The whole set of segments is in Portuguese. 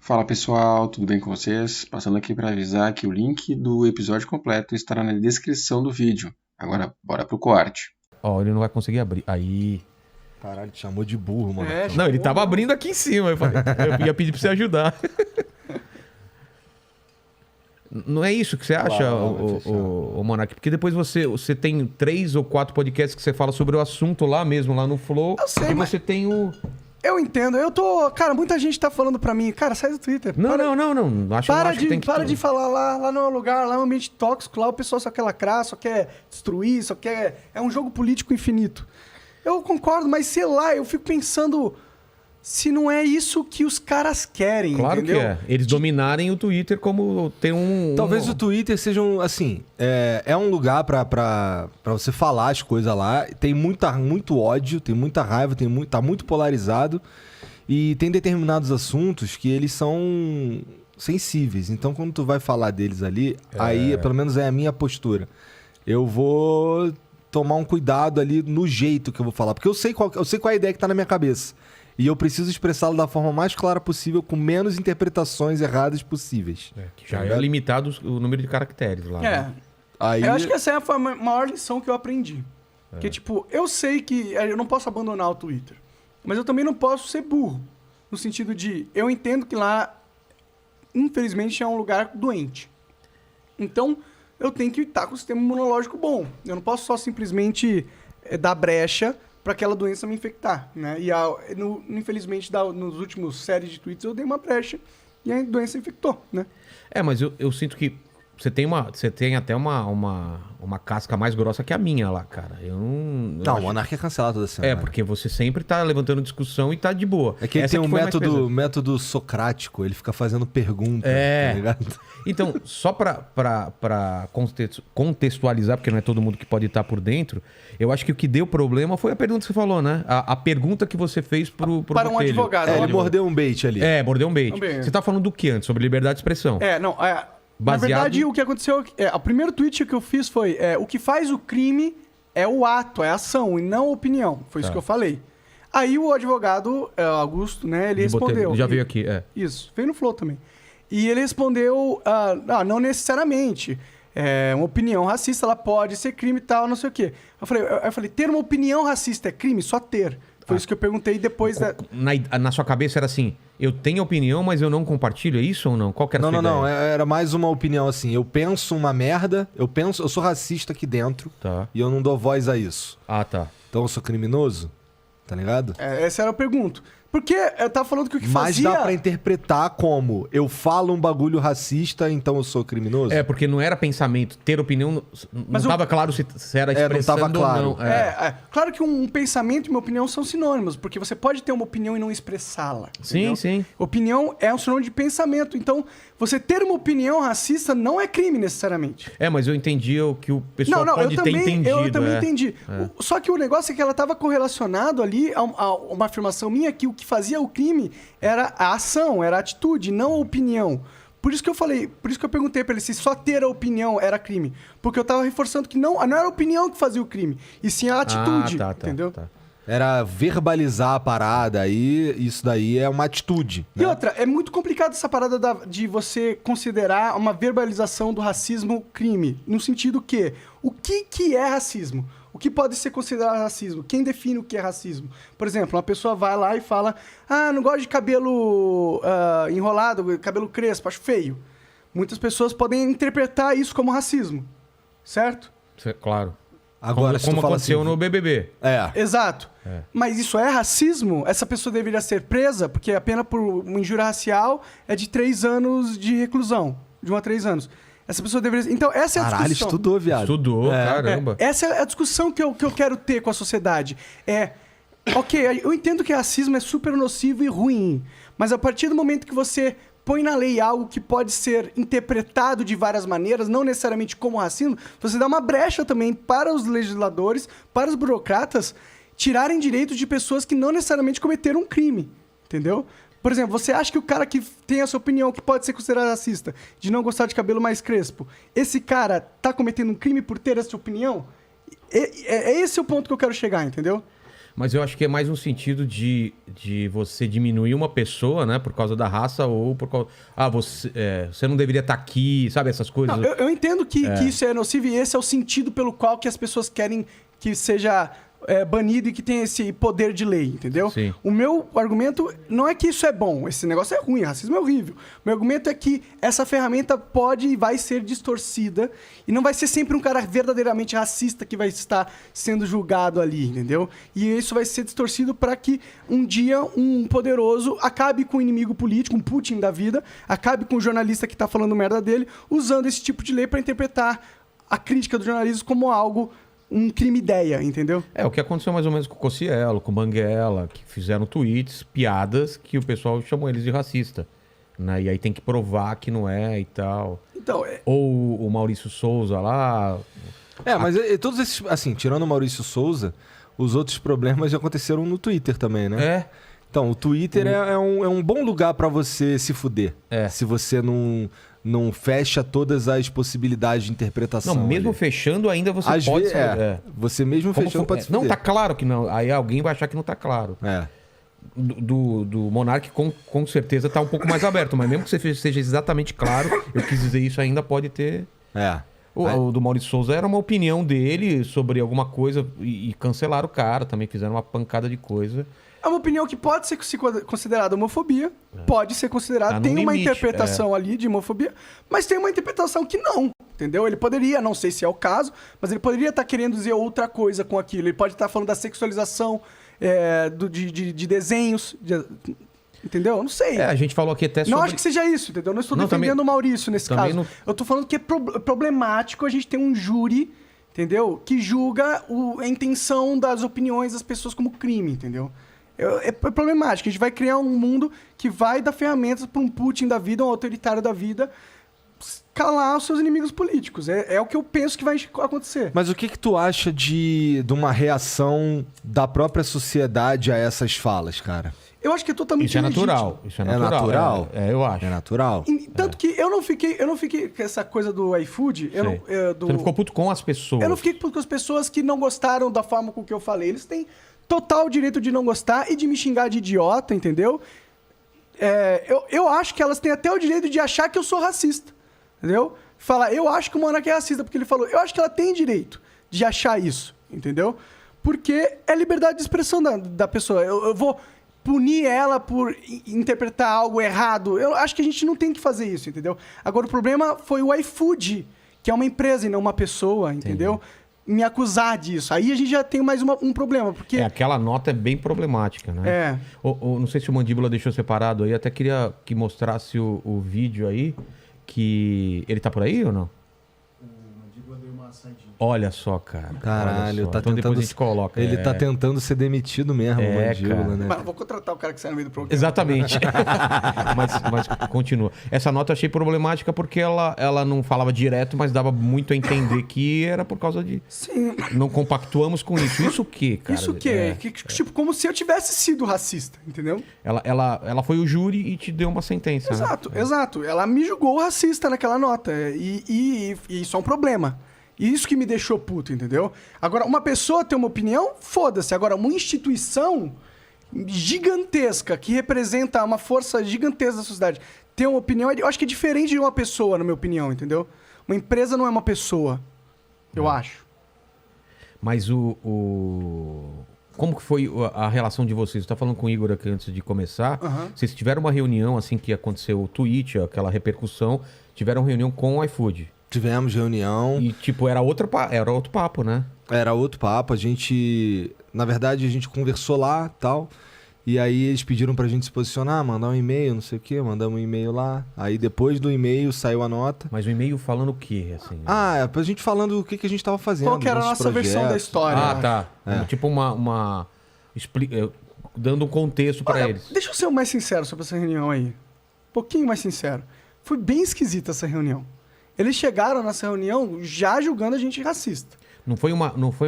Fala pessoal, tudo bem com vocês? Passando aqui para avisar que o link do episódio completo estará na descrição do vídeo. Agora, bora pro corte. Ó, ele não vai conseguir abrir. Aí. Caralho, te chamou de burro, mano. Não, ele tava abrindo aqui em cima. Eu ia pedir pra você ajudar. Não é isso que você acha, o Monark? Porque depois você tem 3 ou 4 podcasts que você fala sobre o assunto lá mesmo, lá no Flow. Eu sei, e mas você tem o... Eu entendo, eu tô... Cara, muita gente tá falando pra mim, cara, sai do Twitter. Não. Para de falar lá não é um lugar, lá é um ambiente tóxico, lá o pessoal só quer lacrar, só quer destruir, só quer... É um jogo político infinito. Eu concordo, mas sei lá, eu fico pensando se não é isso que os caras querem, Claro entendeu? que é. Eles dominarem o Twitter como tem Talvez o Twitter seja assim, é um lugar pra você falar as coisas lá. Tem muito ódio, tem muita raiva, tá muito polarizado. E tem determinados assuntos que eles são sensíveis. Então, quando tu vai falar deles ali, aí, pelo menos é a minha postura. Eu vou tomar um cuidado ali no jeito que eu vou falar. Porque eu sei qual é a ideia que tá na minha cabeça. E eu preciso expressá-lo da forma mais clara possível, com menos interpretações erradas possíveis. Que já é limitado o número de caracteres lá. É. Né? Aí... Eu acho que essa foi a maior lição que eu aprendi. Porque, tipo, eu sei que eu não posso abandonar o Twitter. Mas eu também não posso ser burro. No sentido de, eu entendo que lá, infelizmente, é um lugar doente. Então, eu tenho que estar com o sistema imunológico bom. Eu não posso só simplesmente dar brecha para aquela doença me infectar, né? E infelizmente, nos últimos séries de tweets, eu dei uma brecha e a doença infectou, né? Mas eu sinto que você tem até uma casca mais grossa que a minha lá, cara. Não, o Monark é cancelado toda semana. Porque você sempre tá levantando discussão e tá de boa. É que ele tem um método socrático, ele fica fazendo perguntas, tá ligado? Então, só pra contextualizar, porque não é todo mundo que pode estar por dentro, eu acho que o que deu problema foi a pergunta que você falou, né? A pergunta que você fez pro para um Botelho. advogado. Ele mordeu um bait ali. Mordeu um bait. Você tá falando do que antes? Sobre liberdade de expressão. Na verdade, o que aconteceu... o primeiro tweet que eu fiz foi... o que faz o crime é o ato, é a ação, e não a opinião. Foi isso que eu falei. Aí o advogado, Augusto, né? Ele respondeu... Já veio aqui, Isso, veio no Flow também. E ele respondeu... não necessariamente. Uma opinião racista, ela pode ser crime e tal, não sei o quê. Eu falei, ter uma opinião racista é crime? Só ter. Foi isso que eu perguntei depois da... Na sua cabeça era assim, eu tenho opinião, mas eu não compartilho, é isso ou não? Qual que era a sua ideia? Não, era mais uma opinião assim, eu penso uma merda, eu sou racista aqui dentro, e eu não dou voz a isso. Tá. Então eu sou criminoso? Tá ligado? Essa era a pergunta. Porque eu tava falando que o que Mas fazia... dá pra interpretar como eu falo um bagulho racista, então eu sou criminoso? Porque não era pensamento. Ter opinião não tava claro se era expressando não tava claro. ou não. Claro que um pensamento e uma opinião são sinônimos, porque você pode ter uma opinião e não expressá-la. Sim. Opinião é um sinônimo de pensamento. Então, você ter uma opinião racista não é crime necessariamente. Mas eu entendi o que o pessoal pode ter entendido. Eu também entendi. Só que o negócio é que ela estava correlacionado ali a uma afirmação minha que o que fazia o crime era a ação, era a atitude, não a opinião. Por isso que eu perguntei pra ele se só ter a opinião era crime. Porque eu tava reforçando que não era a opinião que fazia o crime, e sim a atitude, entendeu? Era verbalizar a parada, aí isso daí é uma atitude. Né? E outra, é muito complicado essa parada de você considerar uma verbalização do racismo crime. No sentido que, o que é racismo? O que pode ser considerado racismo? Quem define o que é racismo? Por exemplo, uma pessoa vai lá e fala, não gosto de cabelo enrolado, cabelo crespo, acho feio. Muitas pessoas podem interpretar isso como racismo, certo? Claro. Agora, como aconteceu assim, no BBB. Exato. Mas isso é racismo? Essa pessoa deveria ser presa, porque a pena por uma injúria racial é de 3 anos de reclusão. De 1 a 3 anos. Essa pessoa deveria... Então, essa é a discussão. Caralho, estudou, viado. Estudou, caramba. Essa é a discussão que eu quero ter com a sociedade. Ok, eu entendo que racismo é super nocivo e ruim, mas a partir do momento que você põe na lei algo que pode ser interpretado de várias maneiras, não necessariamente como racismo, você dá uma brecha também para os legisladores, para os burocratas, tirarem direitos de pessoas que não necessariamente cometeram um crime, entendeu? Por exemplo, você acha que o cara que tem essa opinião, que pode ser considerado racista, de não gostar de cabelo mais crespo, esse cara tá cometendo um crime por ter essa opinião? É esse o ponto que eu quero chegar, entendeu? Mas eu acho que é mais um sentido de você diminuir uma pessoa, né? Por causa da raça ou por causa... você não deveria estar aqui, sabe? Essas coisas. Não, eu entendo que isso é nocivo e esse é o sentido pelo qual que as pessoas querem que seja banido e que tenha esse poder de lei, entendeu? Sim. O meu argumento não é que isso é bom, esse negócio é ruim, racismo é horrível. O meu argumento é que essa ferramenta pode e vai ser distorcida e não vai ser sempre um cara verdadeiramente racista que vai estar sendo julgado ali, entendeu? E isso vai ser distorcido para que um dia um poderoso acabe com o inimigo político, um Putin da vida, acabe com o jornalista que está falando merda dele, usando esse tipo de lei para interpretar a crítica do jornalismo como algo um crime-ideia, entendeu? É o que aconteceu mais ou menos com o Cossielo, com o Banguela, que fizeram tweets, piadas, que o pessoal chamou eles de racista. Né? E aí tem que provar que não é e tal. Então, Ou o Maurício Souza lá... Mas todos esses, assim, tirando o Maurício Souza, os outros problemas já aconteceram no Twitter também, né? É. Então, o Twitter é um bom lugar pra você se fuder. Se você não fecha todas as possibilidades de interpretação. Não, mesmo ali. fechando ainda você Às pode... vezes, você mesmo fechando pode se fuder. Não, tá claro que não. Aí alguém vai achar que não tá claro. Do Monark com certeza tá um pouco mais aberto, mas mesmo que você seja exatamente claro, eu quis dizer isso, ainda pode ter... O do Maurício Souza era uma opinião dele sobre alguma coisa e cancelaram o cara, também fizeram uma pancada de coisa. É uma opinião que pode ser considerada homofobia, pode ser considerada, Tá no tem uma limite, interpretação ali de homofobia, mas tem uma interpretação que não, entendeu? Ele poderia, não sei se é o caso, mas ele poderia estar querendo dizer outra coisa com aquilo. Ele pode estar falando da sexualização de desenhos, entendeu? Eu não sei. A gente falou aqui até sobre... Não acho que seja isso, entendeu? Não estou defendendo o Maurício nesse caso. não- Eu estou falando que é problemático a gente ter um júri, entendeu? Que julga a intenção das opiniões das pessoas como crime, entendeu? É problemático. A gente vai criar um mundo que vai dar ferramentas para um Putin da vida, um autoritário da vida, calar os seus inimigos políticos. É o que eu penso que vai acontecer. Mas o que tu acha de uma reação da própria sociedade a essas falas, cara? Eu acho que é totalmente Isso é legítimo. natural. Isso é natural. Eu acho. É natural? Tanto que eu não fiquei com essa coisa do iFood. Você não ficou puto com as pessoas. Eu não fiquei puto com as pessoas que não gostaram da forma com que eu falei. Eles têm total direito de não gostar e de me xingar de idiota, entendeu? Eu acho que elas têm até o direito de achar que eu sou racista, entendeu? Falar, eu acho que o Monark é racista, porque ele falou. Eu acho que ela tem direito de achar isso, entendeu? Porque é liberdade de expressão da pessoa. Eu vou punir ela por interpretar algo errado. Eu acho que a gente não tem que fazer isso, entendeu? Agora, o problema foi o iFood, que é uma empresa e não uma pessoa, entendeu? Me acusar disso. Aí a gente já tem mais um problema, porque... Aquela nota é bem problemática, né? Não sei se o Mandíbula deixou separado aí, até queria que mostrasse o vídeo aí, que... Ele tá por aí ou não? Olha só, cara. Caralho, olha só. tá Então tentando... depois a gente coloca. Ele tá tentando ser demitido mesmo, o Mandíbula, cara. né? Mas vou contratar o cara que sai no meio do programa. Exatamente. mas continua. Essa nota eu achei problemática porque ela não falava direto, mas dava muito a entender que era por causa de... Sim. Não compactuamos com isso. Isso o quê, cara? Isso o quê? Tipo, como se eu tivesse sido racista, entendeu? Ela foi o júri e te deu uma sentença. Exato, né? exato. Ela me julgou racista naquela nota. E isso é um problema. E isso que me deixou puto, entendeu? Agora, uma pessoa tem uma opinião, foda-se. Agora, uma instituição gigantesca, que representa uma força gigantesca da sociedade, ter uma opinião, eu acho que é diferente de uma pessoa, na minha opinião, entendeu? Uma empresa não é uma pessoa, eu acho. Mas como que foi a relação de vocês? Você tá falando com o Igor aqui antes de começar. Vocês tiveram uma reunião, assim, que aconteceu o tweet, aquela repercussão, tiveram reunião com o iFood. Tivemos reunião. E, tipo, era outro papo, né? Era outro papo. Na verdade, a gente conversou lá e tal. E aí eles pediram pra gente se posicionar, mandar um e-mail, não sei o quê. Mandamos um e-mail lá. Aí depois do e-mail saiu a nota. Mas o e-mail falando o quê, assim? Pra gente falando o que a gente tava fazendo. Qual que era a nossa versão da história? Tá. Tipo dando um contexto pra eles. Deixa eu ser mais sincero sobre essa reunião aí. Um pouquinho mais sincero. Foi bem esquisita essa reunião. Eles chegaram nessa reunião já julgando a gente racista. Não foi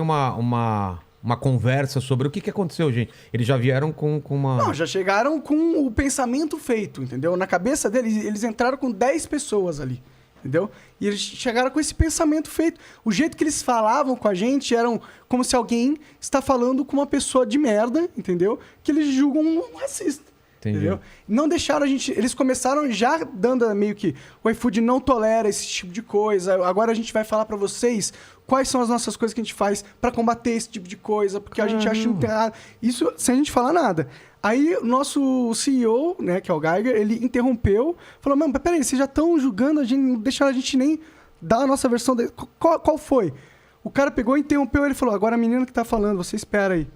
uma conversa sobre o que aconteceu, gente. Eles já vieram com uma... Não, já chegaram com o pensamento feito, entendeu? Na cabeça deles, eles entraram com 10 pessoas ali, Entendeu? E eles chegaram com esse pensamento feito. O jeito que eles falavam com a gente eram como se alguém está falando com uma pessoa de merda, entendeu? Que eles julgam um racista. Entendi. Entendeu? Não deixaram a gente... Eles começaram já dando meio que... O iFood não tolera esse tipo de coisa. Agora a gente vai falar pra vocês quais são as nossas coisas que a gente faz pra combater esse tipo de coisa, porque a gente acha muito errado. Isso sem a gente falar nada. Aí o nosso CEO, né, que é o Geiger, ele interrompeu, falou, mano, peraí, vocês já estão julgando a gente, não deixaram a gente nem dar a nossa versão dele. Qual foi? O cara pegou e interrompeu, ele falou, agora a menina que tá falando, você espera aí.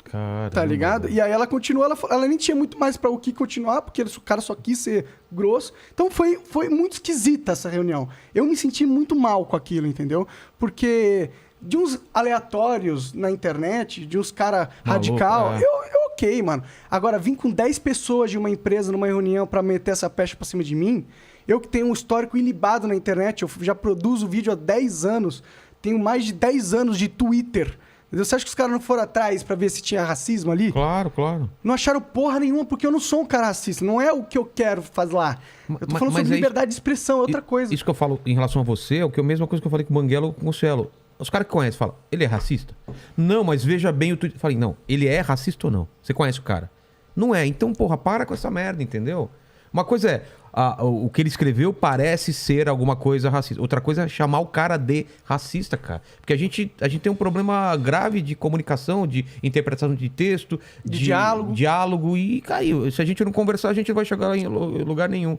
Caramba. Tá ligado? E aí ela continuou, ela nem tinha muito mais pra o que continuar, porque o cara só quis ser grosso. Então foi muito esquisita essa reunião. Eu me senti muito mal com aquilo, entendeu? Porque de uns aleatórios na internet, de uns cara radical, eu ok, mano. Agora, vim com 10 pessoas de uma empresa numa reunião pra meter essa pecha pra cima de mim, eu que tenho um histórico ilibado na internet, eu já produzo vídeo há 10 anos, tenho mais de 10 anos de Twitter. Você acha que os caras não foram atrás pra ver se tinha racismo ali? Claro, claro. Não acharam porra nenhuma, porque eu não sou um cara racista. Não é o que eu quero fazer lá. Eu tô falando sobre liberdade de expressão, é outra coisa. Isso que eu falo em relação a você é a mesma coisa que eu falei com o Banguelo com o Cielo. Os caras que conhecem falam, ele é racista? Não, mas veja bem o Twitter. Eu falei, não, ele é racista ou não? Você conhece o cara? Não é. Então, porra, para com essa merda, entendeu? Uma coisa é, o que ele escreveu parece ser alguma coisa racista. Outra coisa é chamar o cara de racista, cara. Porque a gente tem um problema grave de comunicação, de interpretação de texto, de diálogo. E, cara, se a gente não conversar, a gente não vai chegar em lugar nenhum.